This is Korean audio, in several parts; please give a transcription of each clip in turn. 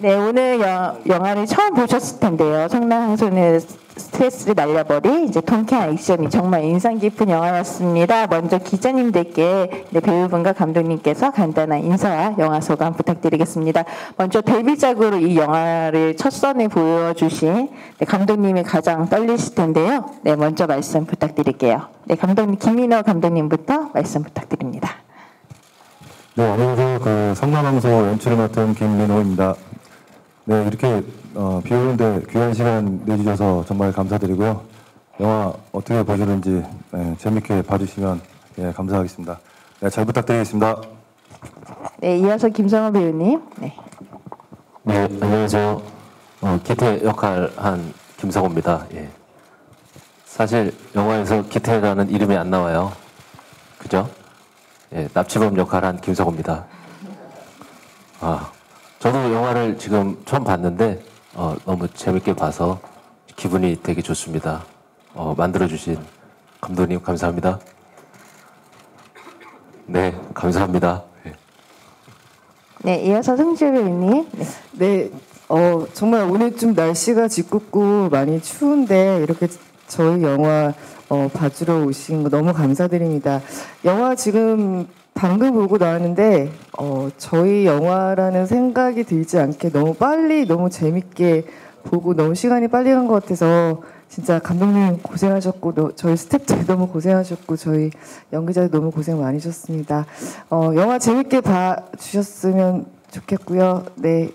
네, 오늘 영화를 처음 보셨을 텐데요. 성남항소는 스트레스를 날려버린 이제 통쾌한 액션이 정말 인상 깊은 영화였습니다. 먼저 기자님들께 배우분과 감독님께서 간단한 인사와 영화 소감 부탁드리겠습니다. 먼저 데뷔작으로 이 영화를 첫 선에 보여주신 감독님이 가장 떨리실 텐데요. 네, 먼저 말씀 부탁드릴게요. 네, 감독님 김민호 감독님부터 말씀 부탁드립니다. 네, 안녕하세요. 성남항소 연출을 맡은 김민호입니다. 네, 이렇게 비 오는데 귀한 시간 내주셔서 정말 감사드리고요. 영화 어떻게 보시는지 재밌게 봐주시면 감사하겠습니다. 네, 잘 부탁드리겠습니다. 네, 이어서 김성호 배우님. 네, 네, 안녕하세요. 기태 역할 한 김성호입니다. 예. 사실 영화에서 기태라는 이름이 안 나와요. 그죠? 예, 납치범 역할 한 김성호입니다. 저도 영화를 지금 처음 봤는데 너무 재밌게 봐서 기분이 되게 좋습니다. 만들어주신 감독님 감사합니다. 네, 감사합니다. 네, 이어서 승주 배우님. 네, 정말 오늘 좀 날씨가 짓궂고 많이 추운데 이렇게 저희 영화 봐주러 오신 거 너무 감사드립니다. 영화 지금 방금 보고 나왔는데 저희 영화라는 생각이 들지 않게 너무 빨리 너무 재밌게 보고 너무 시간이 빨리 간 것 같아서 진짜 감독님 고생하셨고 저희 스태프들 너무 고생하셨고 저희 연기자들 너무 고생 많으셨습니다. 영화 재밌게 봐주셨으면 좋겠고요. 네,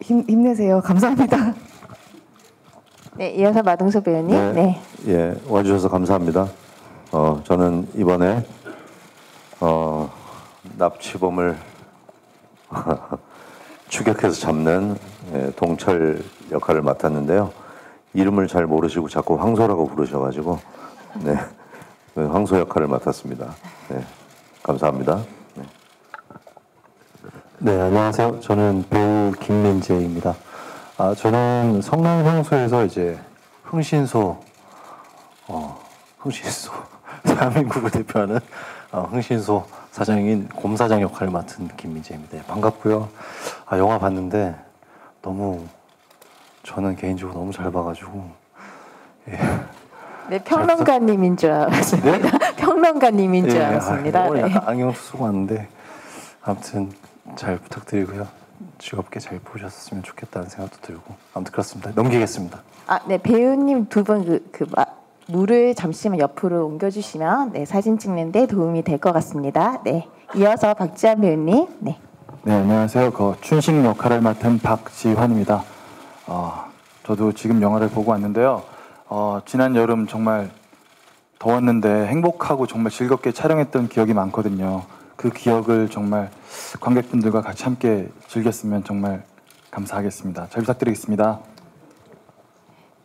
힘내세요. 감사합니다. 네, 이어서 마동석 배우님. 네. 예, 와주셔서 감사합니다. 저는 이번에 납치범을 추격해서 잡는 동철 역할을 맡았는데요. 이름을 잘 모르시고 자꾸 황소라고 부르셔가지고 네, 황소 역할을 맡았습니다. 네, 감사합니다. 네. 네, 안녕하세요. 저는 배우 김민재입니다. 저는 성남항소에서 이제 흥신소 대한민국을 대표하는 흥신소 사장인 곰사장 역할을 맡은 김민재입니다. 네, 반갑고요. 영화 봤는데 너무 저는 개인적으로 너무 잘 봐가지고 네, 평론가님인 줄 알았습니다. 네? 평론가님인 줄 알았습니다. 네. 안경도 쓰고 왔는데 아무튼 잘 부탁드리고요. 즐겁게 잘 보셨으면 좋겠다는 생각도 들고 아무튼 그렇습니다. 넘기겠습니다. 네, 배우님 두 분 물을 잠시만 옆으로 옮겨주시면 사진 찍는데 도움이 될 것 같습니다. 네, 이어서 박지한 배우님. 네, 안녕하세요. 춘식 역할을 맡은 박지환입니다. 저도 지금 영화를 보고 왔는데요. 지난 여름 정말 더웠는데 행복하고 정말 즐겁게 촬영했던 기억이 많거든요. 그 기억을 정말 관객분들과 같이 함께 즐겼으면 정말 감사하겠습니다. 잘 부탁드리겠습니다.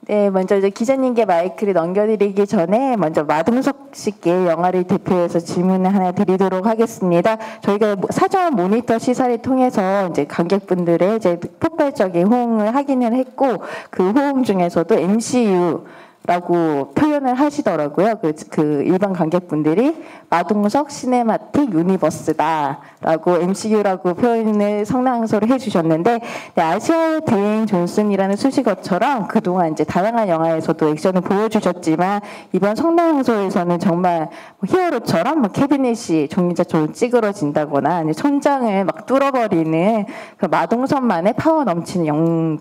네, 먼저 이제 기자님께 마이크를 넘겨드리기 전에 먼저 마동석 씨께 영화를 대표해서 질문을 하나 드리도록 하겠습니다. 저희가 사전 모니터 시사를 통해서 이제 관객분들의 이제 폭발적인 호응을 확인을 했고 그 호응 중에서도 MCU라고 표현을 하시더라고요. 그 일반 관객분들이 마동석 시네마틱 유니버스다라고 MCU라고 표현을 성남항소를 해주셨는데 아시아의 드웨인 존슨이라는 수식어처럼 그동안 이제 다양한 영화에서도 액션을 보여주셨지만 이번 성남항소에서는 정말 히어로처럼 캐비넷이 종이자처럼 찌그러진다거나 천장을 막 뚫어버리는 그 마동석만의 파워 넘치는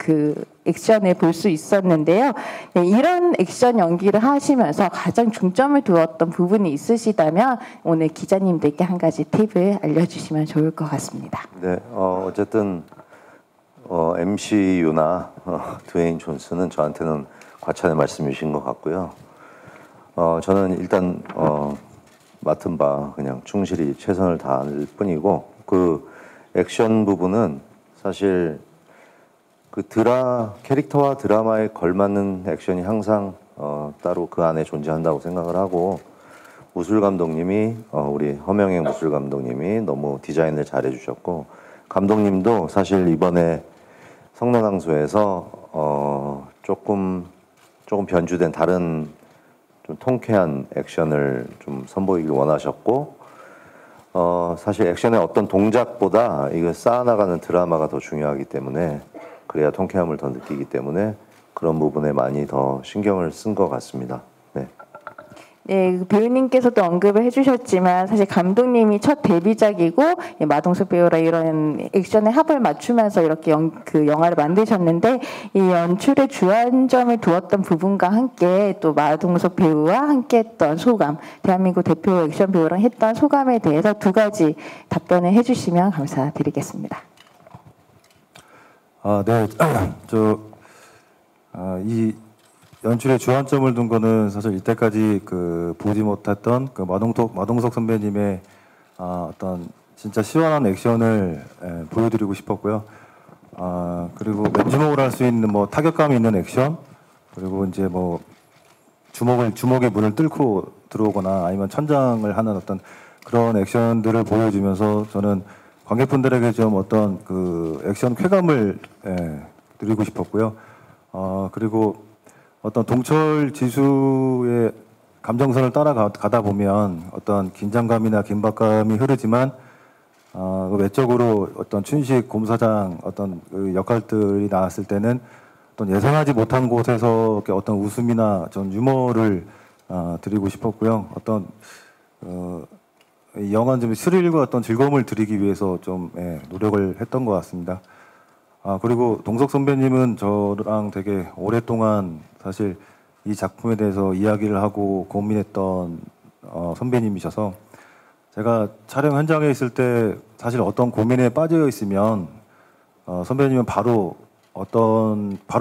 액션을 볼 수 있었는데요. 네, 이런 액션 연기를 하시면서 가장 중점을 두었던 부분이 있으시다면 오늘 기자님들께 한 가지 팁을 알려주시면 좋을 것 같습니다. 네, 어쨌든 MCU나 드웨인 존슨은 저한테는 과찬의 말씀이신 것 같고요. 저는 일단 맡은 바 그냥 충실히 최선을 다할 뿐이고 그 액션 부분은 사실 캐릭터와 드라마에 걸맞는 액션이 항상 따로 그 안에 존재한다고 생각을 하고 무술 감독님이 우리 허명행 무술 감독님이 너무 디자인을 잘 해주셨고 감독님도 사실 이번에 성남항소에서 조금 변주된 다른 좀 통쾌한 액션을 좀 선보이길 원하셨고 사실 액션의 어떤 동작보다 이거 쌓아나가는 드라마가 더 중요하기 때문에 그래야 통쾌함을 더 느끼기 때문에 그런 부분에 많이 더 신경을 쓴 것 같습니다. 네. 네, 그 배우님께서도 언급을 해주셨지만 사실 감독님이 첫 데뷔작이고 마동석 배우랑 이런 액션의 합을 맞추면서 이렇게 그 영화를 만드셨는데 이 연출에 주안점을 두었던 부분과 함께 또 마동석 배우와 함께했던 소감, 대한민국 대표 액션 배우랑 했던 소감에 대해서 두 가지 답변을 해주시면 감사드리겠습니다. 네, 이 연출에 주안점을 둔 거는 사실 이때까지 그 보지 못했던 그 마동석 선배님의 어떤 진짜 시원한 액션을 보여드리고 싶었고요. 그리고 맨주먹으로 할 수 있는 뭐 타격감이 있는 액션, 그리고 이제 뭐 주먹의 문을 뚫고 들어오거나 아니면 천장을 하는 어떤 그런 액션들을 보여주면서 저는 관객분들에게 좀 어떤 그 액션 쾌감을 드리고 싶었고요. 그리고 어떤 동철 지수의 감정선을 따라가다 보면 어떤 긴장감이나 긴박감이 흐르지만 외적으로 어떤 춘식 곰사장 어떤 그 역할들이 나왔을 때는 어떤 예상하지 못한 곳에서 이렇게 어떤 웃음이나 전 유머를 드리고 싶었고요. 어떤 이 영화는 좀 스릴과 어떤 즐거움을 드리기 위해서 좀 노력을 했던 것 같습니다. 그리고 동석 선배님은 저랑 되게 오랫동안 사실 이 작품에 대해서 이야기를 하고 고민했던 선배님이셔서 제가 촬영 현장에 있을 때 사실 어떤 고민에 빠져 있으면 선배님은 바로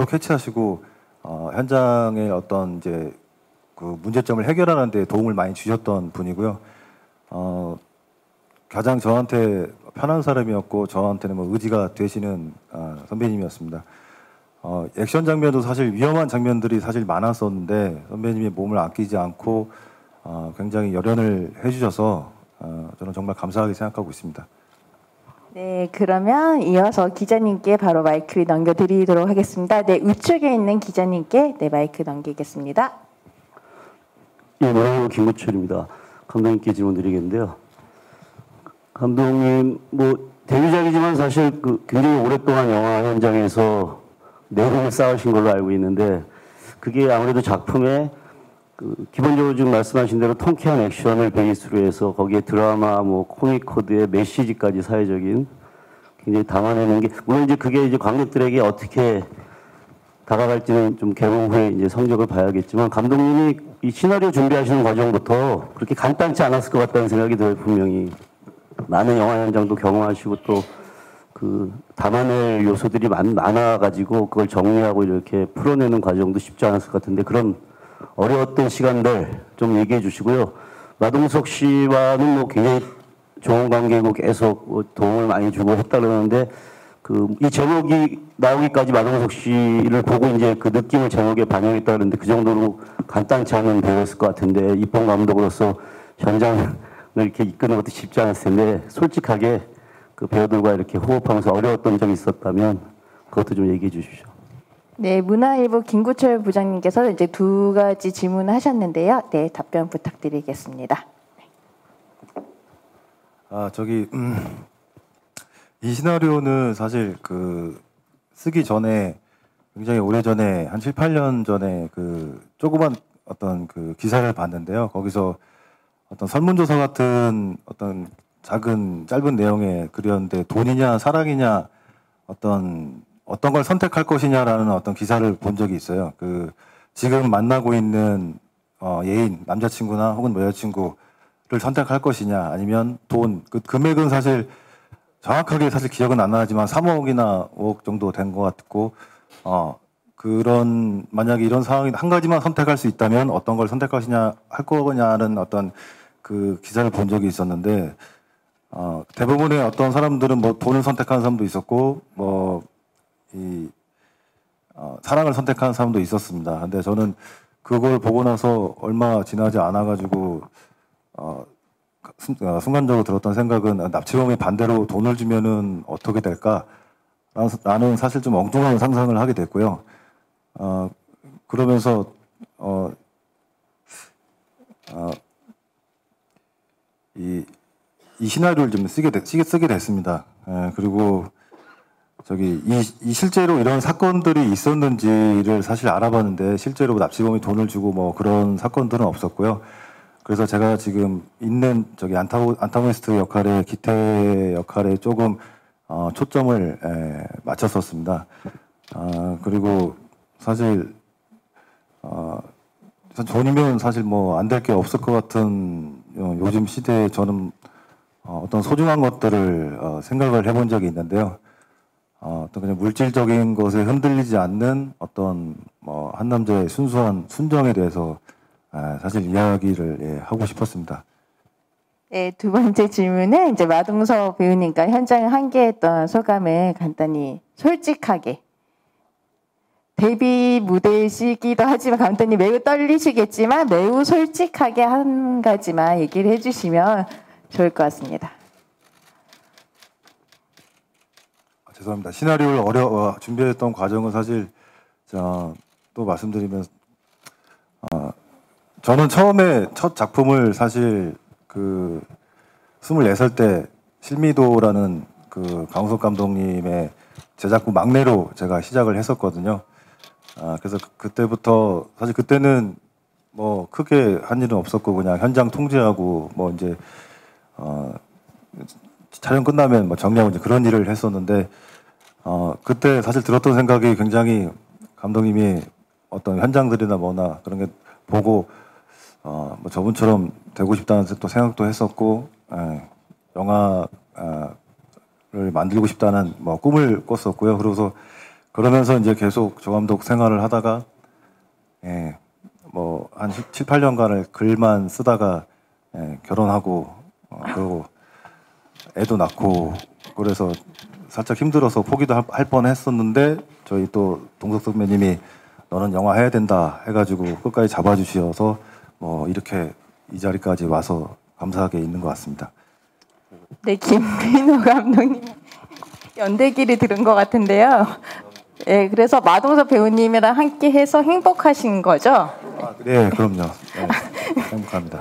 캐치하시고 현장의 어떤 이제 그 문제점을 해결하는 데 도움을 많이 주셨던 분이고요. 가장 저한테 편한 사람이었고 저한테는 뭐 의지가 되시는 선배님이었습니다. 액션 장면도 사실 위험한 장면들이 사실 많았었는데 선배님이 몸을 아끼지 않고 굉장히 열연을 해주셔서 저는 정말 감사하게 생각하고 있습니다. 네, 그러면 이어서 기자님께 바로 마이크를 넘겨드리도록 하겠습니다. 네, 우측에 있는 기자님께 마이크 넘기겠습니다. 예, 노래로 김구철입니다. 감독님께 질문 드리겠는데요. 감독님, 뭐 데뷔작이지만 사실 그 굉장히 오랫동안 영화 현장에서 내공을 쌓으신 걸로 알고 있는데 그게 아무래도 작품에 그 기본적으로 지금 말씀하신 대로 통쾌한 액션을 베이스로 해서 거기에 드라마, 뭐 코믹 코드의 메시지까지 사회적인 굉장히 담아내는 게 물론 이제 그게 이제 관객들에게 어떻게 다가갈지는 좀 개봉 후에 이제 성적을 봐야겠지만 감독님이 이 시나리오 준비하시는 과정부터 그렇게 간단치 않았을 것 같다는 생각이 들어요. 분명히 많은 영화 현장도 경험하시고 또 그 담아낼 요소들이 많아가지고 그걸 정리하고 이렇게 풀어내는 과정도 쉽지 않았을 것 같은데 그런 어려웠던 시간들 좀 얘기해 주시고요. 마동석 씨와는 뭐 굉장히 좋은 관계고 계속 도움을 많이 주고 했다 그러는데 그 이 제목이 나오기까지 마동석 씨를 보고 이제 그 느낌을 제목에 반영했다 그러는데 그 정도로 간단치 않은 배우였을 것 같은데 입봉 감독으로서 현장을 이렇게 이끄는 것도 쉽지 않았을 텐데 솔직하게 그 배우들과 이렇게 호흡하면서 어려웠던 점이 있었다면 그것도 좀 얘기해 주십시오. 네, 문화일보 김구철 부장님께서 이제 두 가지 질문을 하셨는데요. 네, 답변 부탁드리겠습니다. 이 시나리오는 사실 그 쓰기 전에 굉장히 오래 전에 한 7, 8년 전에 그 조그만 어떤 그 기사를 봤는데요. 거기서 어떤 설문조사 같은 어떤 작은 짧은 내용의 글이었는데 돈이냐 사랑이냐 어떤 걸 선택할 것이냐라는 어떤 기사를 본 적이 있어요. 그 지금 만나고 있는 예인 남자친구나 혹은 뭐 여자친구를 선택할 것이냐 아니면 돈 그 금액은 사실 정확하게 사실 기억은 안 나지만 3억이나 5억 정도 된 것 같고 그런 만약에 이런 상황이 한 가지만 선택할 수 있다면 어떤 걸 선택할 거냐는 어떤 그 기사를 본 적이 있었는데 대부분의 어떤 사람들은 뭐 돈을 선택하는 사람도 있었고 뭐 사랑을 선택하는 사람도 있었습니다. 근데 저는 그걸 보고 나서 얼마 지나지 않아 가지고 순간적으로 들었던 생각은 납치범이 반대로 돈을 주면은 어떻게 될까? 라는 사실 좀 엉뚱한 상상을 하게 됐고요. 그러면서 이 시나리오를 좀 쓰게 됐습니다. 그리고 이 실제로 이런 사건들이 있었는지를 사실 알아봤는데 실제로 납치범이 돈을 주고 뭐 그런 사건들은 없었고요. 그래서 제가 지금 있는 안타고니스트 역할에 기태 역할에 조금 초점을 맞췄었습니다. 그리고 사실 돈이면 사실 뭐 안 될 게 없을 것 같은 요즘 시대에 저는 어떤 소중한 것들을 생각을 해본 적이 있는데요. 어떤 그냥 물질적인 것에 흔들리지 않는 어떤 뭐 한 남자의 순수한 순정에 대해서 사실 이야기를 하고 싶었습니다. 네, 두 번째 질문은 이제 마동석 배우님과 현장을 함께했던 소감을 간단히 솔직하게 데뷔 무대이시기도 하지만 감독님 매우 떨리시겠지만 매우 솔직하게 한 가지만 얘기를 해주시면 좋을 것 같습니다. 죄송합니다. 시나리오를 준비했던 과정은 사실 또 말씀드리면 저는 처음에 첫 작품을 사실 24살 때 실미도라는 강우석 감독님의 제작부 막내로 제가 시작을 했었거든요. 그래서 그때부터 사실 그때는 뭐 크게 한 일은 없었고 그냥 현장 통제하고 뭐 이제 촬영 끝나면 뭐 정리하고 이제 그런 일을 했었는데 그때 사실 들었던 생각이 굉장히 감독님이 어떤 현장들이나 뭐나 그런 게 보고 뭐 저분처럼 되고 싶다는 또 생각도 했었고 영화를 만들고 싶다는 뭐 꿈을 꿨었고요. 그러면서 이제 계속 조 감독 생활을 하다가 뭐 한 7, 8년간을 글만 쓰다가 결혼하고 그리고 애도 낳고 그래서 살짝 힘들어서 포기도 할 뻔했었는데 저희 또 동석 선배님이 너는 영화 해야 된다 해가지고 끝까지 잡아주셔서 뭐 이렇게 이 자리까지 와서 감사하게 있는 것 같습니다. 네, 김민호 감독님 연대기를 들은 것 같은데요. 네, 그래서 마동석 배우님이랑 함께해서 행복하신 거죠? 네, 그럼요. 네, 행복합니다.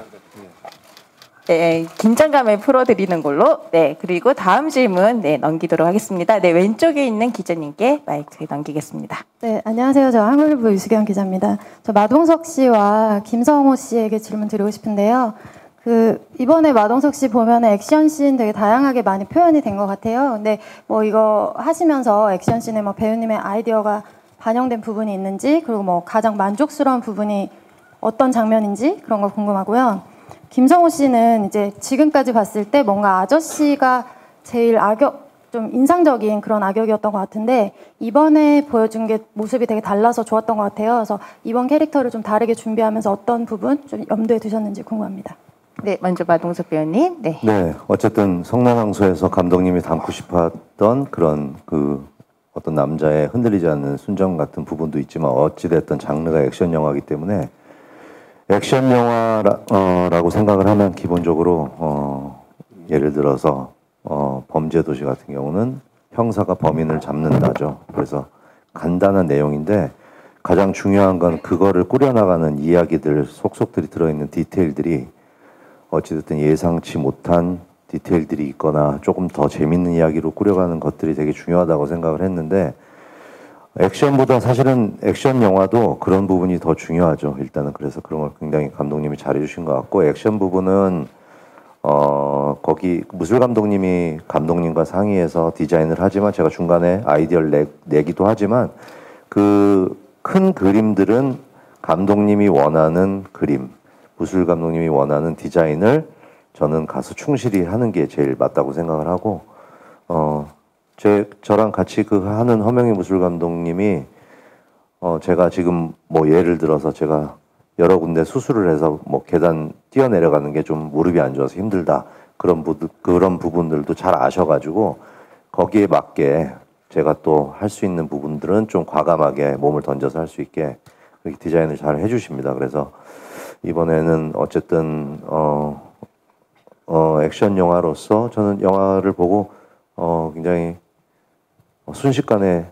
네, 긴장감을 풀어드리는 걸로. 네, 그리고 다음 질문 넘기도록 하겠습니다. 네, 왼쪽에 있는 기자님께 마이크 넘기겠습니다. 네, 안녕하세요. 저 한국일보 유수경 기자입니다. 저 마동석 씨와 김성호 씨에게 질문 드리고 싶은데요. 이번에 마동석 씨 보면 액션씬 되게 다양하게 많이 표현이 된 것 같아요. 근데 뭐 이거 하시면서 액션씬에 뭐 배우님의 아이디어가 반영된 부분이 있는지, 그리고 뭐 가장 만족스러운 부분이 어떤 장면인지 그런 거 궁금하고요. 김성호 씨는 이제 지금까지 봤을 때 뭔가 아저씨가 제일 좀 인상적인 그런 악역이었던 것 같은데 이번에 보여준 게 모습이 되게 달라서 좋았던 것 같아요. 그래서 이번 캐릭터를 좀 다르게 준비하면서 어떤 부분 좀 염두에 두셨는지 궁금합니다. 네, 먼저 마동석 배우님. 네. 네, 어쨌든 성난항소에서 감독님이 담고 싶었던 그런 어떤 남자의 흔들리지 않는 순정 같은 부분도 있지만 어찌됐든 장르가 액션 영화이기 때문에 액션 영화라고 생각을 하면 기본적으로 예를 들어서 범죄도시 같은 경우는 형사가 범인을 잡는다죠. 그래서 간단한 내용인데 가장 중요한 건 그거를 꾸려나가는 이야기들 속속들이 들어있는 디테일들이 어찌됐든 예상치 못한 디테일들이 있거나 조금 더 재밌는 이야기로 꾸려가는 것들이 되게 중요하다고 생각을 했는데 액션보다 사실은 액션 영화도 그런 부분이 더 중요하죠. 일단은 그래서 그런 걸 굉장히 감독님이 잘해주신 것 같고 액션 부분은 거기 무술 감독님이 감독님과 상의해서 디자인을 하지만 제가 중간에 아이디어를 내기도 하지만 그 큰 그림들은 감독님이 원하는 그림, 무술 감독님이 원하는 디자인을 저는 가서 충실히 하는 게 제일 맞다고 생각을 하고 저랑 같이 하는 허명희 무술 감독님이 제가 지금 뭐 예를 들어서 제가 여러 군데 수술을 해서 뭐 계단 뛰어내려가는 게 좀 무릎이 안 좋아서 힘들다 그런 부분들도 잘 아셔가지고 거기에 맞게 제가 또 할 수 있는 부분들은 좀 과감하게 몸을 던져서 할 수 있게 그렇게 디자인을 잘 해주십니다. 그래서 이번에는 어쨌든 액션 영화로서 저는 영화를 보고 굉장히 순식간에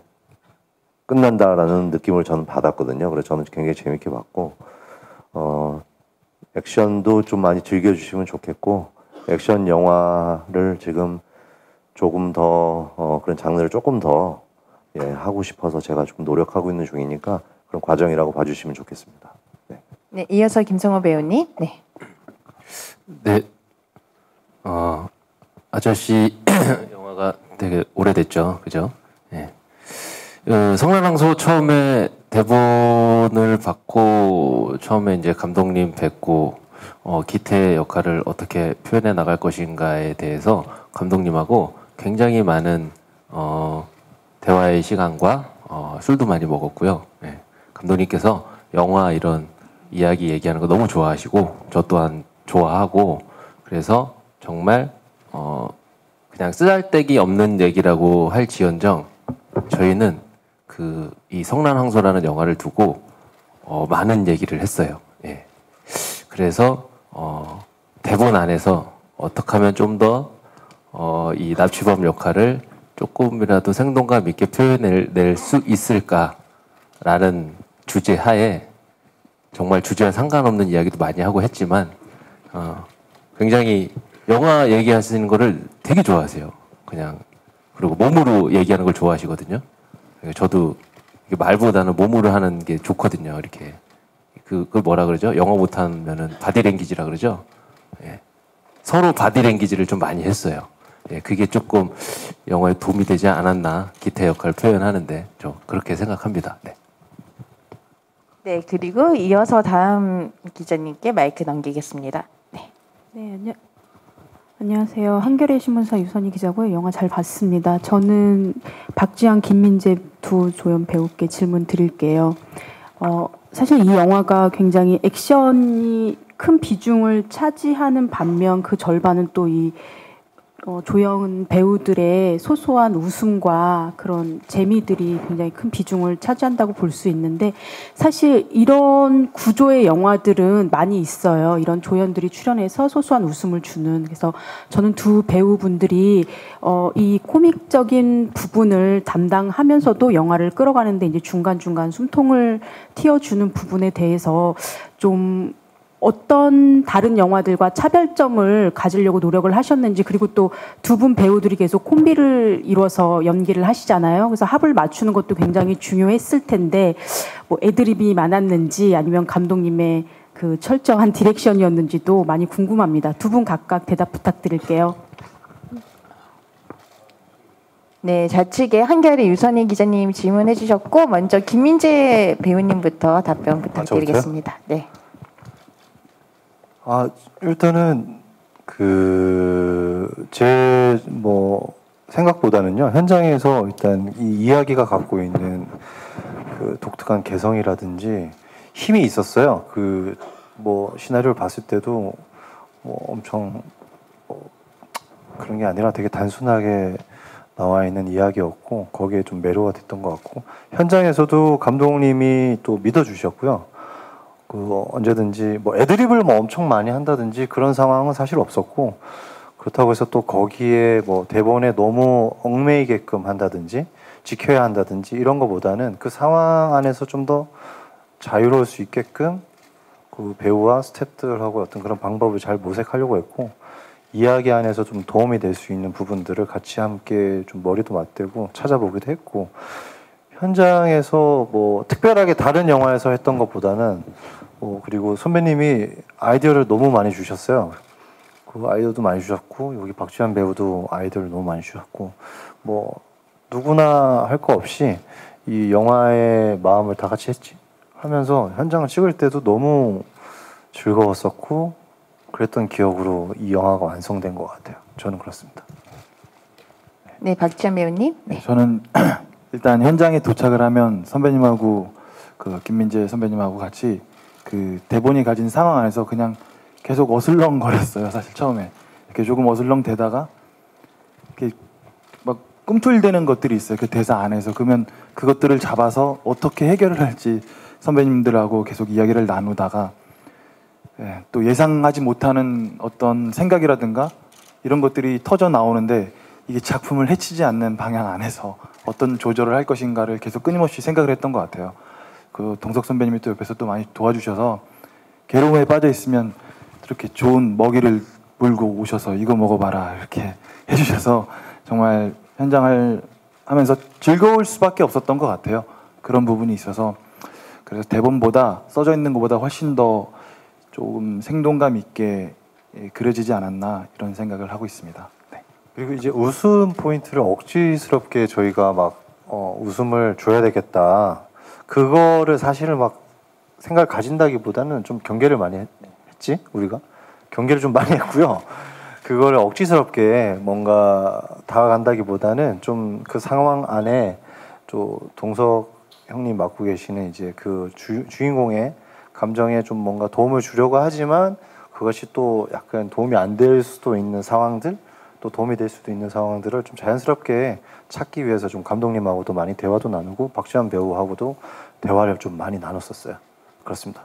끝난다라는 느낌을 저는 받았거든요. 그래서 저는 굉장히 재밌게 봤고 액션도 좀 많이 즐겨주시면 좋겠고 액션 영화를 지금 조금 더 그런 장르를 조금 더 하고 싶어서 제가 좀 노력하고 있는 중이니까 그런 과정이라고 봐주시면 좋겠습니다. 네. 네, 이어서 김성호 배우님. 네. 네, 아저씨 영화가 되게 오래됐죠, 그죠? 예. 성난항소 처음에 대본을 받고 처음에 이제 감독님 뵙고 기태의 역할을 어떻게 표현해 나갈 것인가에 대해서 감독님하고 굉장히 많은 대화의 시간과 술도 많이 먹었고요. 예. 감독님께서 영화 이런 이야기 얘기하는 거 너무 좋아하시고 저 또한 좋아하고 그래서 정말 그냥 쓰잘데기 없는 얘기라고 할지언정 저희는 이 성난항소라는 영화를 두고 많은 얘기를 했어요. 예. 그래서 대본 안에서 어떻게 하면 좀 더 이 납치범 역할을 조금이라도 생동감 있게 표현낼 수 있을까라는 주제 하에 정말 주제와 상관없는 이야기도 많이 하고 했지만 굉장히 영화 얘기하시는 거를 되게 좋아하세요. 그냥 그리고 몸으로 얘기하는 걸 좋아하시거든요. 저도 말보다는 몸으로 하는 게 좋거든요. 이렇게 그걸 뭐라 그러죠? 영어 못하면은 바디랭귀지라 그러죠. 예. 서로 바디랭귀지를 좀 많이 했어요. 예, 그게 조금 영화에 도움이 되지 않았나 기태 역할을 표현하는데 저 그렇게 생각합니다. 네. 네, 그리고 이어서 다음 기자님께 마이크 넘기겠습니다. 네. 네, 안녕하세요. 한겨레 신문사 유선희 기자고요. 영화 잘 봤습니다. 저는 박지현, 김민재 두 조연 배우께 질문 드릴게요. 사실 이 영화가 굉장히 액션이 큰 비중을 차지하는 반면 그 절반은 또 이 조연 배우들의 소소한 웃음과 그런 재미들이 굉장히 큰 비중을 차지한다고 볼 수 있는데 사실 이런 구조의 영화들은 많이 있어요. 이런 조연들이 출연해서 소소한 웃음을 주는. 그래서 저는 두 배우분들이 이 코믹적인 부분을 담당하면서도 영화를 끌어가는데 이제 중간중간 숨통을 틔워주는 부분에 대해서 좀 어떤 다른 영화들과 차별점을 가지려고 노력을 하셨는지 그리고 또 두 분 배우들이 계속 콤비를 이뤄서 연기를 하시잖아요. 그래서 합을 맞추는 것도 굉장히 중요했을 텐데 뭐 애드립이 많았는지 아니면 감독님의 그 철저한 디렉션이었는지도 많이 궁금합니다. 두 분 각각 대답 부탁드릴게요. 네, 좌측에 한겨레 유선희 기자님 질문해 주셨고 먼저 김민재 배우님부터 답변 부탁드리겠습니다. 네. 일단은 제 생각보다는요 현장에서 일단 이 이야기가 갖고 있는 그 독특한 개성이라든지 힘이 있었어요. 시나리오를 봤을 때도 엄청 그런 게 아니라 되게 단순하게 나와 있는 이야기였고 거기에 좀 매료가 됐던 것 같고 현장에서도 감독님이 또 믿어주셨고요. 언제든지 애드립을 엄청 많이 한다든지 그런 상황은 사실 없었고 그렇다고 해서 또 거기에 대본에 너무 얽매이게끔 한다든지 지켜야 한다든지 이런 거보다는 그 상황 안에서 좀 더 자유로울 수 있게끔 그 배우와 스태프들하고 어떤 그런 방법을 잘 모색하려고 했고 이야기 안에서 좀 도움이 될 수 있는 부분들을 같이 함께 좀 머리도 맞대고 찾아보기도 했고 현장에서 특별하게 다른 영화에서 했던 것보다는 그리고 선배님이 아이디어를 너무 많이 주셨어요. 그 아이디어도 많이 주셨고 여기 박지현 배우도 아이디어를 너무 많이 주셨고 누구나 할 거 없이 이 영화의 마음을 다 같이 했지 하면서 현장을 찍을 때도 너무 즐거웠었고 그랬던 기억으로 이 영화가 완성된 것 같아요. 저는 그렇습니다. 네, 박지현 배우님. 네. 저는 일단 현장에 도착을 하면 선배님하고 김민재 선배님하고 같이 그 대본이 가진 상황 안에서 그냥 계속 어슬렁거렸어요. 사실 처음에 이렇게 조금 어슬렁대다가 이렇게 막 꿈틀대는 것들이 있어요. 그 대사 안에서. 그러면 그것들을 잡아서 어떻게 해결을 할지 선배님들하고 계속 이야기를 나누다가 또 예상하지 못하는 어떤 생각이라든가 이런 것들이 터져 나오는데 이게 작품을 해치지 않는 방향 안에서 어떤 조절을 할 것인가를 계속 끊임없이 생각을 했던 것 같아요. 그 동석 선배님이 또 옆에서 또 많이 도와주셔서 괴로움에 빠져 있으면 이렇게 좋은 먹이를 물고 오셔서 이거 먹어봐라 이렇게 해주셔서 정말 현장을 하면서 즐거울 수밖에 없었던 것 같아요. 그런 부분이 있어서 그래서 대본보다 써져 있는 것보다 훨씬 더 조금 생동감 있게 그려지지 않았나 이런 생각을 하고 있습니다. 네. 그리고 이제 웃음 포인트를 억지스럽게 저희가 막 웃음을 줘야 되겠다. 그거를 사실은 막 생각을 가진다기보다는 좀 경계를 많이 했지 우리가 경계를 좀 많이 했고요. 그거를 억지스럽게 뭔가 다가간다기보다는 좀 그 상황 안에 좀 동석 형님 맡고 계시는 이제 그 주인공의 감정에 좀 뭔가 도움을 주려고 하지만 그것이 또 약간 도움이 안 될 수도 있는 상황들 또 도움이 될 수도 있는 상황들을 좀 자연스럽게 찾기 위해서 좀 감독님하고도 많이 대화도 나누고 박지환 배우하고도 대화를 좀 많이 나눴었어요. 그렇습니다.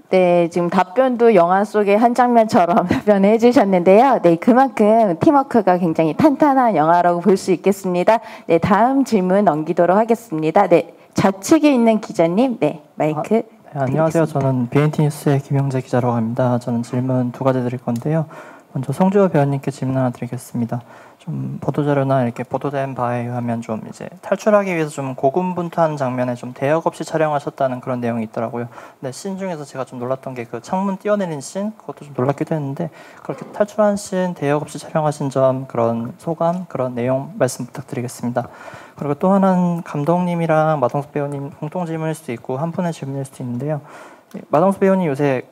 네, 지금 답변도 영화 속의 한 장면처럼 답변을 해주셨는데요. 네, 그만큼 팀워크가 굉장히 탄탄한 영화라고 볼 수 있겠습니다. 네, 다음 질문 넘기도록 하겠습니다. 네, 좌측에 있는 기자님, 네, 마이크. 네, 안녕하세요. 저는 BNT 뉴스의 김영재 기자라고 합니다. 저는 질문 두 가지 드릴 건데요. 먼저 송주호 배우님께 질문 하나 드리겠습니다. 좀 보도자료나 이렇게 보도된 바에 의하면 좀 이제 탈출하기 위해서 좀 고군분투한 장면에 좀 대역 없이 촬영하셨다는 그런 내용이 있더라고요. 근데 씬 중에서 제가 좀 놀랐던 게 그 창문 뛰어내린 씬, 그것도 좀 놀랍기도 했는데 그렇게 탈출한 씬, 대역 없이 촬영하신 점, 그런 소감, 그런 내용 말씀 부탁드리겠습니다. 그리고 또 하나는 감독님이랑 마동석 배우님 공통 질문일 수도 있고 한 분의 질문일 수도 있는데요. 마동석 배우님 요새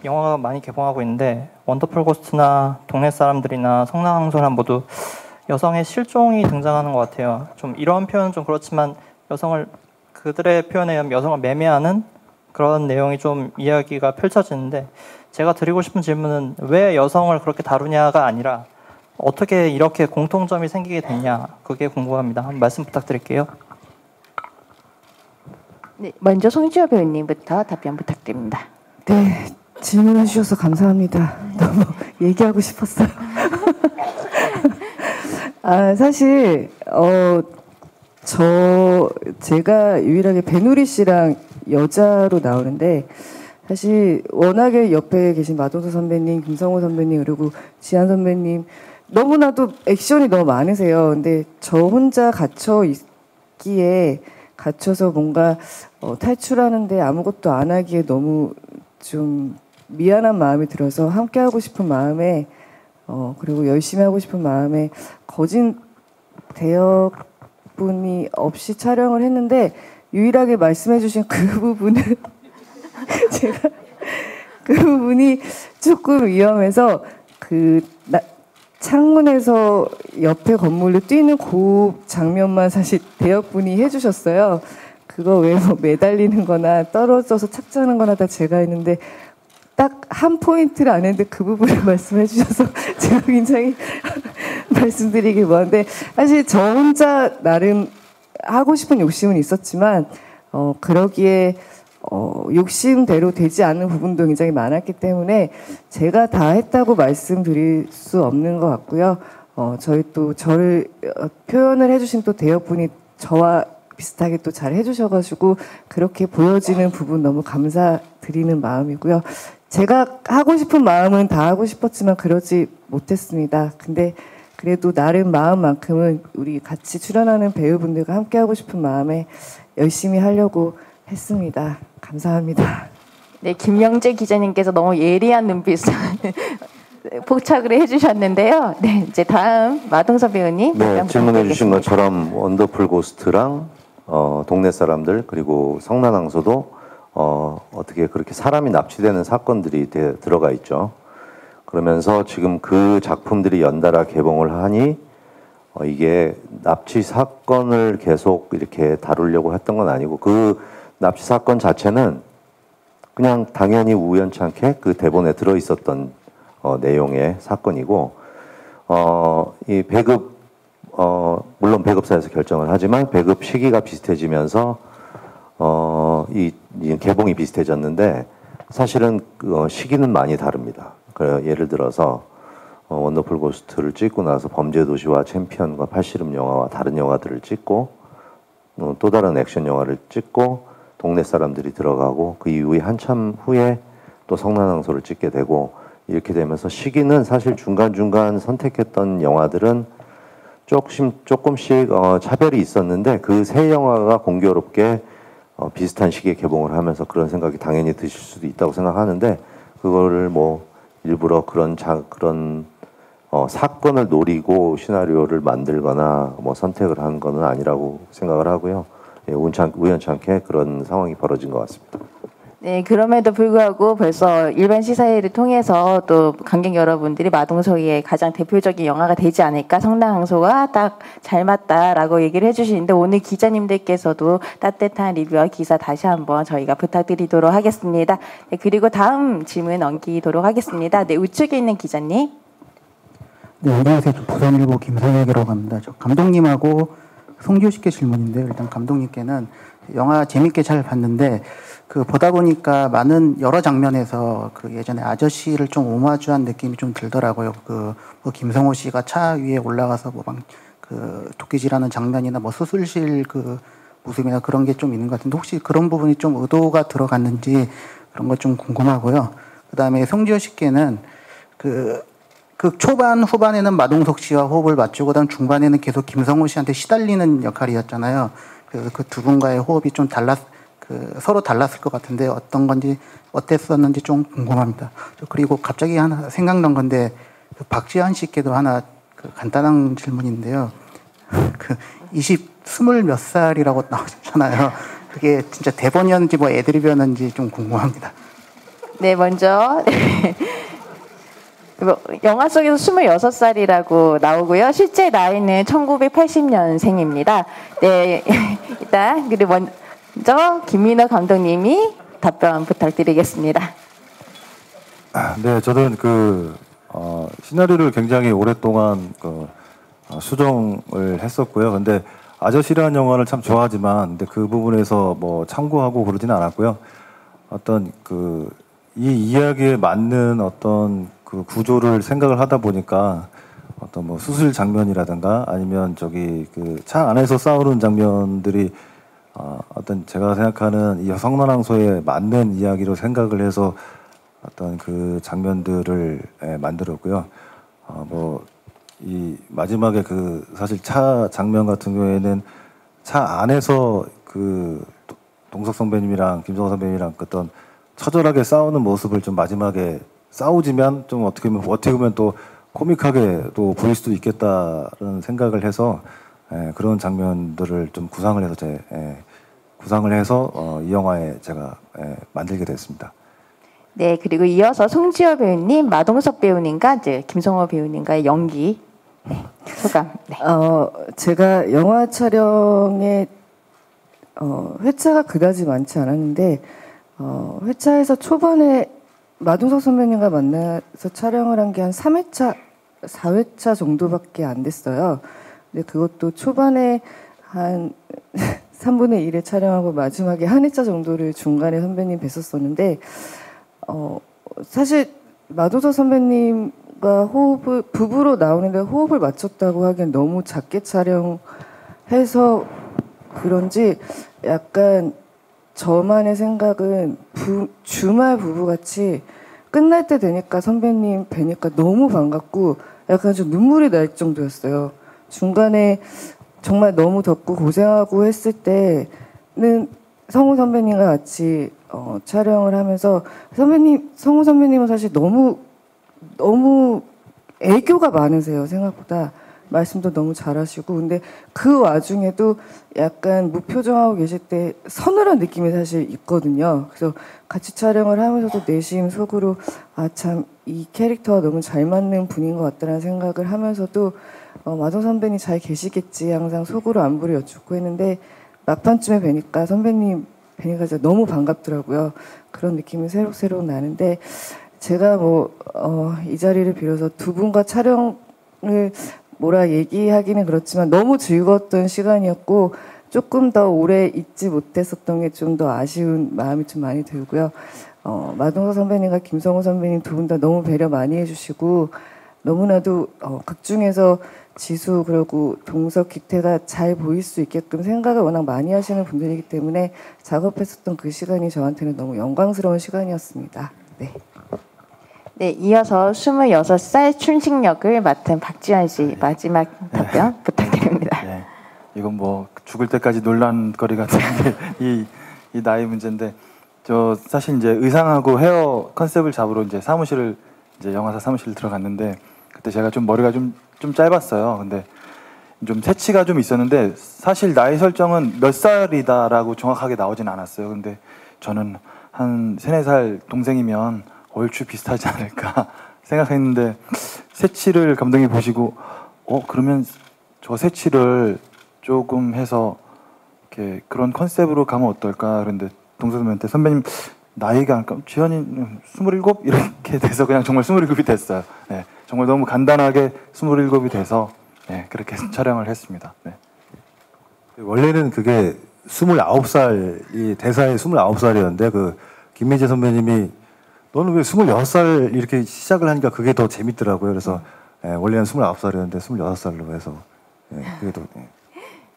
영화가 많이 개봉하고 있는데 원더풀 고스트나 동네 사람들이나 성남항소나 모두 여성의 실종이 등장하는 것 같아요. 좀 이런 표현은 좀 그렇지만 여성을 그들의 표현에 의하면 여성을 매매하는 그런 내용이 좀 이야기가 펼쳐지는데 제가 드리고 싶은 질문은 왜 여성을 그렇게 다루냐가 아니라 어떻게 이렇게 공통점이 생기게 됐냐 그게 궁금합니다. 한 말씀 부탁드릴게요. 네, 먼저 송지호 배우님부터 답변 부탁드립니다. 네, 질문해 주셔서 감사합니다. 너무 얘기하고 싶었어요. 사실 제가 유일하게 배누리 씨랑 여자로 나오는데 사실 워낙에 옆에 계신 마동석 선배님, 김성호 선배님 그리고 지한 선배님 너무나도 액션이 너무 많으세요. 근데 저 혼자 갇혀서 뭔가 탈출하는데 아무것도 안 하기에 너무 좀 미안한 마음이 들어서 함께 하고 싶은 마음에 그리고 열심히 하고 싶은 마음에 거진 대역분이 없이 촬영을 했는데 유일하게 말씀해주신 그 부분은 제가 그 부분이 조금 위험해서 창문에서 옆에 건물로 뛰는 그 장면만 사실 대역분이 해주셨어요. 그거 외에 뭐 매달리는 거나 떨어져서 착지하는 거나 다 제가 했는데 딱 한 포인트를 안 했는데 그 부분을 말씀해 주셔서 제가 굉장히 말씀드리기 뭐한데 사실 저 혼자 나름 하고 싶은 욕심은 있었지만 그러기에 욕심대로 되지 않는 부분도 굉장히 많았기 때문에 제가 다 했다고 말씀드릴 수 없는 것 같고요. 저희 또 저를 표현을 해주신 또 대역분이 저와 비슷하게 또 잘 해주셔가지고 그렇게 보여지는 부분 너무 감사드리는 마음이고요. 제가 하고 싶은 마음은 다 하고 싶었지만 그러지 못했습니다. 근데 그래도 나름 마음만큼은 우리 같이 출연하는 배우분들과 함께 하고 싶은 마음에 열심히 하려고 했습니다. 감사합니다. 네, 김영재 기자님께서 너무 예리한 눈빛을 포착을 해주셨는데요. 네, 이제 다음 마동석 배우님. 네, 질문해 주신 것처럼 원더풀 고스트랑 동네 사람들 그리고 성난항소도 어떻게 그렇게 사람이 납치되는 사건들이 들어가 있죠. 그러면서 지금 그 작품들이 연달아 개봉을 하니 이게 납치 사건을 계속 이렇게 다루려고 했던 건 아니고 그 납치 사건 자체는 그냥 당연히 우연찮게 그 대본에 들어 있었던 내용의 사건이고 이 배급 물론 배급사에서 결정을 하지만 배급 시기가 비슷해지면서 이 개봉이 비슷해졌는데 사실은 시기는 많이 다릅니다. 예를 들어서 원더풀 고스트를 찍고 나서 범죄도시와 챔피언과 팔씨름 영화와 다른 영화들을 찍고 또 다른 액션 영화를 찍고 동네 사람들이 들어가고 그 이후에 한참 후에 또 성난항소를 찍게 되고 이렇게 되면서 시기는 사실 중간중간 선택했던 영화들은 조금씩 차별이 있었는데 그 세 영화가 공교롭게 비슷한 시기에 개봉을 하면서 그런 생각이 당연히 드실 수도 있다고 생각하는데 그거를 뭐 일부러 그런 사건을 노리고 시나리오를 만들거나 뭐 선택을 한 거는 아니라고 생각을 하고요. 예, 우연찮게 그런 상황이 벌어진 것 같습니다. 네, 그럼에도 불구하고 벌써 일반 시사회를 통해서 또 관객 여러분들이 마동석이의 가장 대표적인 영화가 되지 않을까, 성당항소가 딱 잘 맞다라고 얘기를 해주시는데 오늘 기자님들께서도 따뜻한 리뷰와 기사 다시 한번 저희가 부탁드리도록 하겠습니다. 네, 그리고 다음 질문 넘기도록 하겠습니다. 네, 우측에 있는 기자님. 네, 안녕하세요. 부산일보 김성혁이라고 합니다. 저 감독님하고 송지효 씨께 질문인데요. 일단 감독님께는 영화 재밌게 잘 봤는데 그 보다 보니까 많은 여러 장면에서 그 예전에 아저씨를 좀 오마주한 느낌이 좀 들더라고요. 뭐 김성호 씨가 차 위에 올라가서 그 도끼질하는 장면이나 뭐 수술실 그 모습이나 그런 게 좀 있는 것 같은데 혹시 그런 부분이 좀 의도가 들어갔는지 그런 것 좀 궁금하고요. 그다음에 송지효 씨께는 그 초반 후반에는 마동석 씨와 호흡을 맞추고 그다음 중반에는 계속 김성호 씨한테 시달리는 역할이었잖아요. 그래서 그 두 분과의 호흡이 좀 서로 달랐을 것 같은데 어떤 건지 어땠었는지 좀 궁금합니다. 그리고 갑자기 하나 생각난 건데 박지환 씨께도 하나 간단한 질문인데요. 20 몇 살이라고 나오셨잖아요. 그게 진짜 대본이었는지 뭐 애드립이었는지 좀 궁금합니다. 네, 먼저 영화 속에서 26살이라고 나오고요. 실제 나이는 1980년생입니다. 네, 일단 그리고 먼저 김민호 감독님이 답변 부탁드리겠습니다. 네, 저는 시나리오를 굉장히 오랫동안 수정을 했었고요. 근데 아저씨라는 영화를 참 좋아하지만 근데 그 부분에서 뭐 참고하고 그러지는 않았고요. 어떤 이 이야기에 맞는 어떤 그 구조를 생각을 하다 보니까 어떤 뭐 수술 장면이라든가 아니면 차 안에서 싸우는 장면들이 어떤 제가 생각하는 이 성난항소에 맞는 이야기로 생각을 해서 어떤 그 장면들을 만들었고요. 이 마지막에 사실 차 장면 같은 경우에는 차 안에서 동석 선배님이랑 김성호 선배님이랑 어떤 처절하게 싸우는 모습을 좀 마지막에 싸우지만 좀 어떻게 보면 또 코믹하게 또 보일 수도 있겠다라는 생각을 해서 그런 장면들을 좀 구상을 해서 이 영화에 제가 만들게 됐습니다. 네, 그리고 이어서 송지효 배우님, 마동석 배우님과 이제 김성호 배우님과의 연기 소감. 네. 제가 영화 촬영에 회차가 그다지 많지 않았는데 회차에서 초반에 마동석 선배님과 만나서 촬영을 한 게 한 3회차, 4회차 정도밖에 안 됐어요. 근데 그것도 초반에 한 3분의 1에 촬영하고 마지막에 한 회차 정도를 중간에 선배님 뵀었었는데 사실 마동석 선배님과 부부로 나오는데 호흡을 맞췄다고 하기엔 너무 작게 촬영해서 그런지 약간 저만의 생각은 주말 부부같이 끝날 때 되니까 선배님 뵈니까 너무 반갑고 약간 좀 눈물이 날 정도였어요. 중간에 정말 너무 덥고 고생하고 했을 때는 성우 선배님과 같이 촬영을 하면서 성우 선배님은 사실 너무 애교가 많으세요. 생각보다. 말씀도 너무 잘하시고 근데 그 와중에도 약간 무표정하고 계실 때 서늘한 느낌이 사실 있거든요. 그래서 같이 촬영을 하면서도 내심 속으로 참 이 캐릭터와 너무 잘 맞는 분인 것 같다는 생각을 하면서도 마동 선배님 잘 계시겠지 항상 속으로 안부를 여쭙고 했는데 막판쯤에 뵈니까 선배님 뵈니까 진짜 너무 반갑더라고요. 그런 느낌이 새록새록 나는데 제가 이 자리를 빌어서 두 분과 촬영을 뭐라 얘기하기는 그렇지만 너무 즐거웠던 시간이었고 조금 더 오래 잊지 못했었던 게 좀 더 아쉬운 마음이 좀 많이 들고요. 마동석 선배님과 김성호 선배님 두 분 다 너무 배려 많이 해주시고 너무나도 극 중에서 지수 그리고 동석 기태가 잘 보일 수 있게끔 생각을 워낙 많이 하시는 분들이기 때문에 작업했었던 그 시간이 저한테는 너무 영광스러운 시간이었습니다. 네. 네, 이어서 26살 춘식역을 맡은 박지환 씨 마지막 답변 부탁드립니다. 네, 이건 뭐 죽을 때까지 논란거리 같은 게 이 나이 문제인데 저 사실 이제 의상하고 헤어 컨셉을 잡으러 이제 사무실을 이제 영화사 사무실 들어갔는데 그때 제가 좀 머리가 좀 짧았어요. 근데 좀 새치가 좀 있었는데 사실 나이 설정은 몇 살이다라고 정확하게 나오진 않았어요. 근데 저는 한 3-4살 동생이면 얼추 비슷하지 않을까 생각했는데 새치를 감독님 보시고 그러면 저 새치를 조금 해서 이렇게 그런 컨셉으로 가면 어떨까 그런데 동생한테 선배님 나이가 지현이 27 이렇게 돼서 그냥 정말 27이 됐어요. 네, 정말 너무 간단하게 27이 돼서 네, 그렇게 촬영을 했습니다. 네. 원래는 그게 29살이 대사에 29살이었는데 그 김민재 선배님이 너는 왜 26살 이렇게 시작을 하니까 그게 더 재밌더라고요. 그래서 원래는 29살이었는데 26살로 해서 그게 더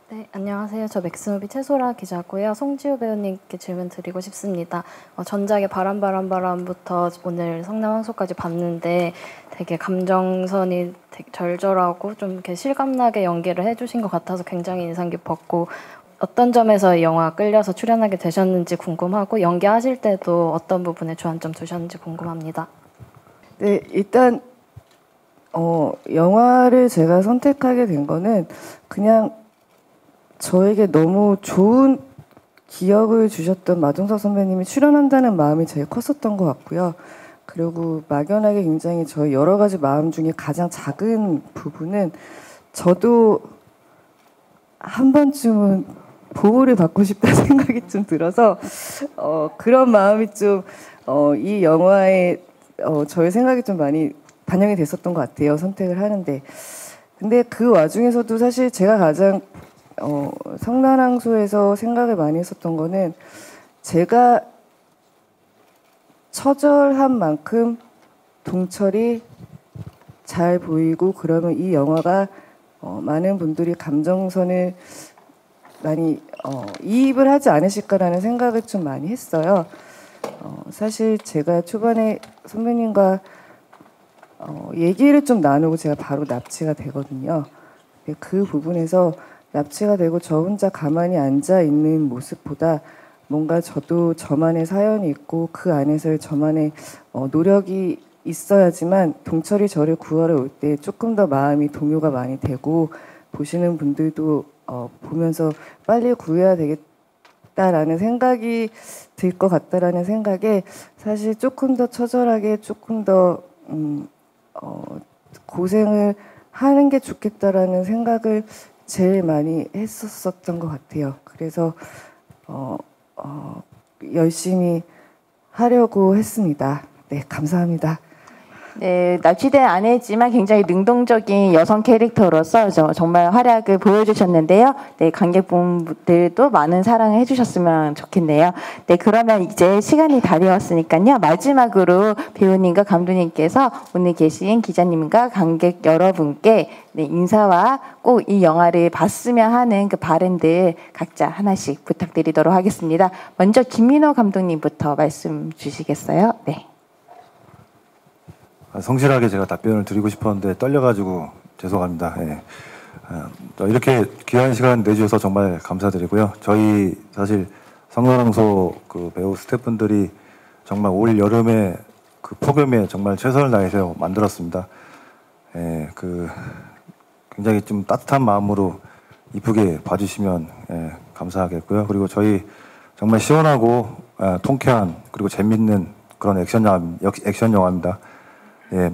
네, 안녕하세요. 저 맥스무비 최소라 기자고요. 송지효 배우님께 질문 드리고 싶습니다. 전작의 바람부터 오늘 성남황소까지 봤는데 되게 감정선이 되게 절절하고 좀 이렇게 실감나게 연기를 해주신 것 같아서 굉장히 인상 깊었고 어떤 점에서 이 영화 끌려서 출연하게 되셨는지 궁금하고 연기하실 때도 어떤 부분에 주안점 두셨는지 궁금합니다. 네, 일단 영화를 제가 선택하게 된 거는 그냥 저에게 너무 좋은 기억을 주셨던 마동석 선배님이 출연한다는 마음이 제일 컸었던 것 같고요. 그리고 막연하게 굉장히 저의 여러 가지 마음 중에 가장 작은 부분은 저도 한 번쯤은 보호를 받고 싶다는 생각이 좀 들어서 그런 마음이 좀 이 영화에 저의 생각이 좀 많이 반영이 됐었던 것 같아요. 선택을 하는데. 근데 그 와중에서도 사실 제가 가장 성난항소에서 생각을 많이 했었던 거는 제가 처절한 만큼 동철이 잘 보이고 그러면 이 영화가 많은 분들이 감정선을 많이 이입을 하지 않으실까라는 생각을 좀 많이 했어요. 사실 제가 초반에 선배님과 얘기를 좀 나누고 제가 바로 납치가 되거든요. 그 부분에서 납치가 되고 저 혼자 가만히 앉아 있는 모습보다 뭔가 저도 저만의 사연이 있고 그 안에서 저만의 노력이 있어야지만 동철이 저를 구하러 올 때 조금 더 마음이 동요가 많이 되고 보시는 분들도 보면서 빨리 구해야 되겠다라는 생각이 들 것 같다라는 생각에 사실 조금 더 처절하게 조금 더 고생을 하는 게 좋겠다라는 생각을 제일 많이 했었던 것 같아요. 그래서 열심히 하려고 했습니다. 네, 감사합니다. 네, 납치된 아내지만 굉장히 능동적인 여성 캐릭터로서 정말 활약을 보여주셨는데요. 네, 관객분들도 많은 사랑을 해주셨으면 좋겠네요. 네, 그러면 이제 시간이 다 되었으니까요. 마지막으로 배우님과 감독님께서 오늘 계신 기자님과 관객 여러분께 네, 인사와 꼭 이 영화를 봤으면 하는 그 바램들 각자 하나씩 부탁드리도록 하겠습니다. 먼저 김민호 감독님부터 말씀 주시겠어요? 네. 성실하게 제가 답변을 드리고 싶었는데 떨려가지고 죄송합니다. 이렇게 귀한 시간 내주셔서 정말 감사드리고요. 저희 사실 성난항소 그 배우 스태프분들이 정말 올 여름에 그 폭염에 정말 최선을 다해서 만들었습니다. 굉장히 좀 따뜻한 마음으로 이쁘게 봐주시면 감사하겠고요. 그리고 저희 정말 시원하고 통쾌한 그리고 재밌는 그런 액션 영화입니다.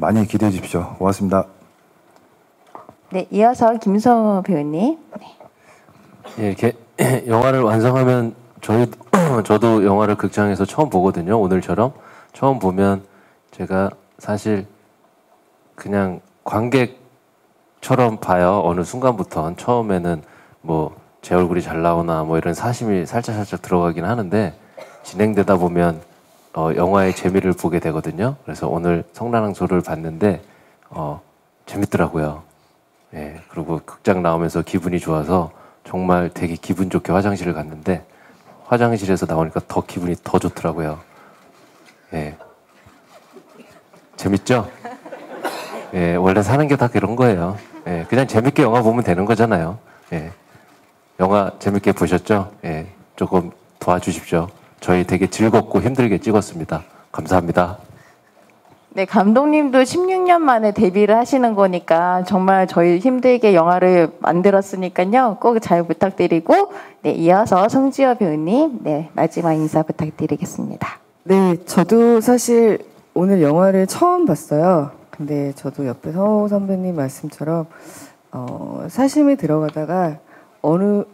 많이 기대해 주십시오. 고맙습니다. 네, 이어서 김성우 배우님. 네. 이렇게 영화를 완성하면 저도 영화를 극장에서 처음 보거든요. 오늘처럼 처음 보면 제가 사실 그냥 관객처럼 봐요. 어느 순간부터 처음에는 뭐 제 얼굴이 잘 나오나 뭐 이런 사심이 살짝 들어가긴 하는데 진행되다 보면 영화의 재미를 보게 되거든요. 그래서 오늘 성난항소를 봤는데 재밌더라고요. 예, 그리고 극장 나오면서 기분이 좋아서 정말 되게 기분 좋게 화장실을 갔는데 화장실에서 나오니까 더 기분이 더 좋더라고요. 예. 재밌죠? 예, 원래 사는 게 다 그런 거예요. 예, 그냥 재밌게 영화 보면 되는 거잖아요. 예, 영화 재밌게 보셨죠? 예, 조금 도와주십시오. 저희 되게 즐겁고 힘들게 찍었습니다. 감사합니다. 네, 감독님도 16년 만에 데뷔를 하시는 거니까 정말 저희 힘들게 영화를 만들었으니까요. 꼭 잘 부탁드리고, 네, 이어서 송지효 배우님, 네, 마지막 인사 부탁드리겠습니다. 네, 저도 사실 오늘 영화를 처음 봤어요. 근데 저도 옆에 성호 선배님 말씀처럼 사심에 들어가다가 어느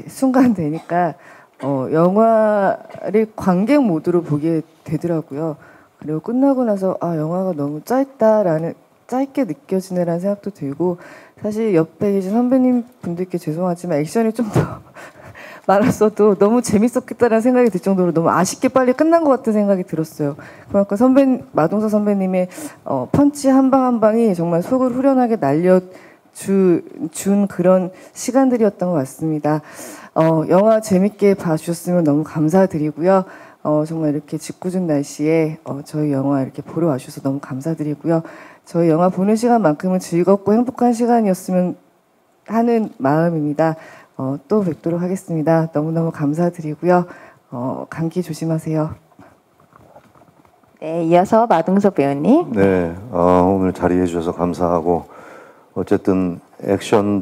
순간 되니까 영화를 관객 모드로 보게 되더라고요. 그리고 끝나고 나서 영화가 너무 짧게 느껴지네라는 생각도 들고, 사실 옆에 계신 선배님 분들께 죄송하지만 액션이 좀 더 많았어도 너무 재밌었겠다라는 생각이 들 정도로 너무 아쉽게 빨리 끝난 것 같은 생각이 들었어요. 그만큼 마동석 선배님의 펀치 한 방 한 방이 정말 속을 후련하게 준 그런 시간들이었던 것 같습니다. 영화 재밌게 봐주셨으면 너무 감사드리고요. 정말 이렇게 짓궂은 날씨에 저희 영화 이렇게 보러 와주셔서 너무 감사드리고요. 저희 영화 보는 시간만큼은 즐겁고 행복한 시간이었으면 하는 마음입니다. 또 뵙도록 하겠습니다. 너무너무 감사드리고요. 감기 조심하세요. 네, 이어서 마동석 배우님. 네, 오늘 자리해 주셔서 감사하고, 어쨌든 액션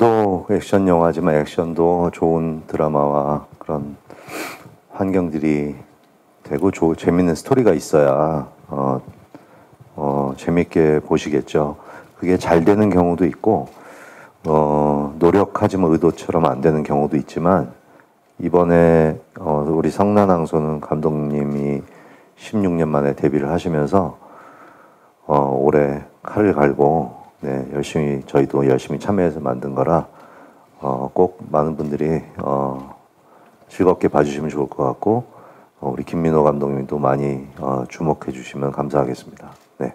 영화지만 액션도 좋은 드라마와 그런 환경들이 되고 재밌는 스토리가 있어야 재밌게 보시겠죠. 그게 잘 되는 경우도 있고 노력하지만 의도처럼 안 되는 경우도 있지만, 이번에 우리 성난항소는 감독님이 16년 만에 데뷔를 하시면서 올해 칼을 갈고 저희도 열심히 참여해서 만든 거라 꼭 많은 분들이 즐겁게 봐주시면 좋을 것 같고, 우리 김민호 감독님도 많이 주목해 주시면 감사하겠습니다. 네.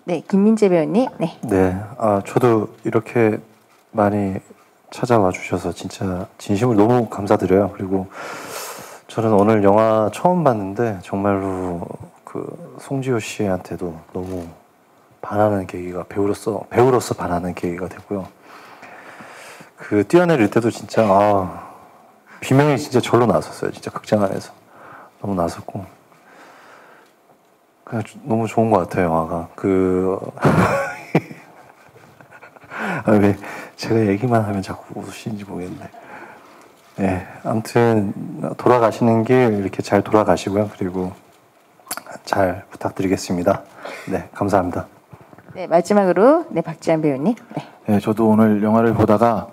네, 김민재 배우님. 네. 네, 저도 이렇게 많이 찾아와 주셔서 진짜 진심으로 너무 감사드려요. 그리고 저는 오늘 영화 처음 봤는데 정말로 그 송지효 씨한테도 너무 반하는 계기가 배우로서 반하는 계기가 됐고요. 그 뛰어내릴 때도 진짜 비명이 진짜 절로 나섰어요. 진짜 극장 안에서 너무 나섰고, 그냥 너무 좋은 것 같아요. 영화가 왜 제가 얘기만 하면 자꾸 웃으시는지 모르겠네. 네, 아무튼 돌아가시는 길 이렇게 잘 돌아가시고요. 그리고 잘 부탁드리겠습니다. 네, 감사합니다. 네, 마지막으로 박지한 배우님. 네, 저도 오늘 영화를 보다가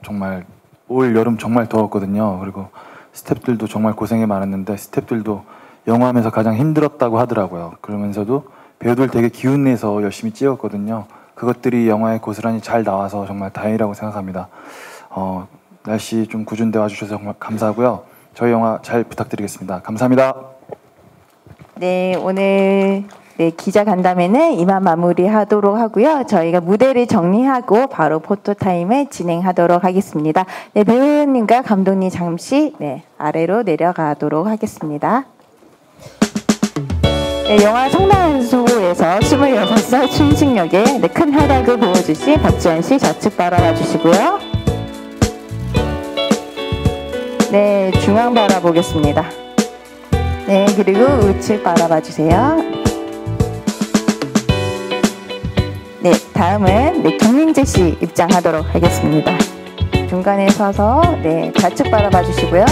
정말 올 여름 정말 더웠거든요. 그리고 스태프들도 정말 고생이 많았는데, 스태프들도 영화하면서 가장 힘들었다고 하더라고요. 그러면서도 배우들 되게 기운내서 열심히 찍었거든요. 그것들이 영화에 고스란히 잘 나와서 정말 다행이라고 생각합니다. 날씨 좀 궂은데 와주셔서 정말 감사하고요. 저희 영화 잘 부탁드리겠습니다. 감사합니다. 네, 오늘 기자 간담회는 이만 마무리하도록 하고요. 저희가 무대를 정리하고 바로 포토타임을 진행하도록 하겠습니다. 네, 배우님과 감독님 잠시 아래로 내려가도록 하겠습니다. 네, 영화 성난항소에서 26살 춘식역에 큰 활약을 보여주신 박지한 씨 좌측 바라봐 주시고요. 네, 중앙 바라보겠습니다. 네, 그리고 우측 바라봐 주세요. 네, 다음은 김민재 씨 입장하도록 하겠습니다. 중간에 서서 좌측 바라봐 주시고요.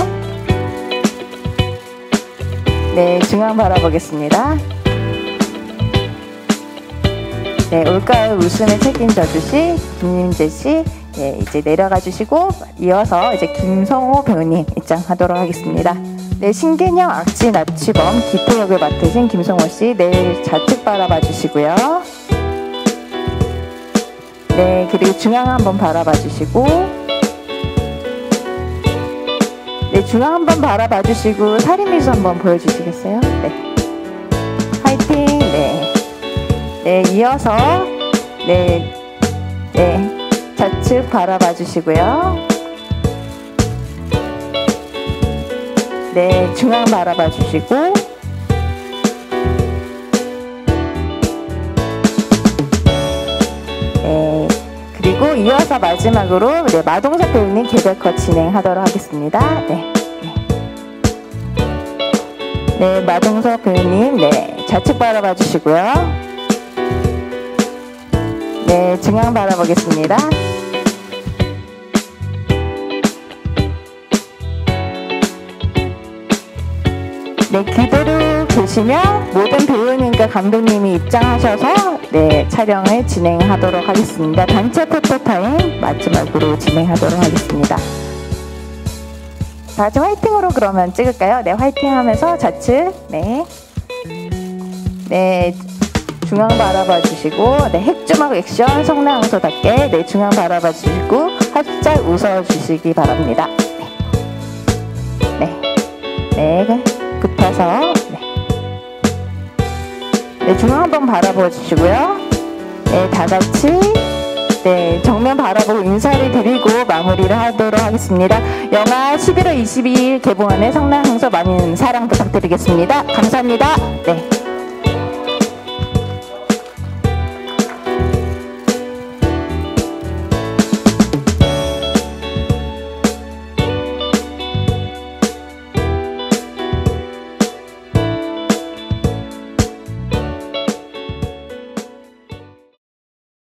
네, 중앙 바라보겠습니다. 네, 올가을 웃음을 책임져 주실 김민재 씨, 이제 내려가 주시고, 이어서 이제 김성호 배우님 입장하도록 하겠습니다. 네, 신개념 악취 납치범 기태 역을 맡으신 김성호 씨, 좌측 바라봐 주시고요. 네, 그리고 중앙 한번 바라봐 주시고, 네, 중앙 한번 바라봐 주시고 살인미소 한번 보여주시겠어요? 네, 화이팅. 네, 이어서 좌측 바라봐 주시고요. 네, 중앙 바라봐 주시고, 그리고 이어서 마지막으로 네, 마동석 배우님 개별컷 진행하도록 하겠습니다. 네. 네, 마동석 배우님, 네, 좌측 바라봐 주시고요. 네, 중앙 바라보겠습니다. 네, 그대로 계시면 모든 배우님과 감독님이 입장하셔서 네, 촬영을 진행하도록 하겠습니다. 단체 포토타임 마지막으로 진행하도록 하겠습니다. 다 같이 화이팅으로 그러면 찍을까요? 네, 화이팅 하면서 좌측, 네. 네, 중앙 바라봐 주시고, 네, 핵주먹 액션 성남항소답게, 네, 중앙 바라봐 주시고, 살짝 웃어 주시기 바랍니다. 네. 네, 붙어서, 네. 네, 중앙 한번 바라봐 주시고요. 네, 다 같이, 네, 정면 바라보고 인사를 드리고 마무리를 하도록 하겠습니다. 영화 11월 22일 개봉하는 성남항소 많은 사랑 부탁드리겠습니다. 감사합니다. 네.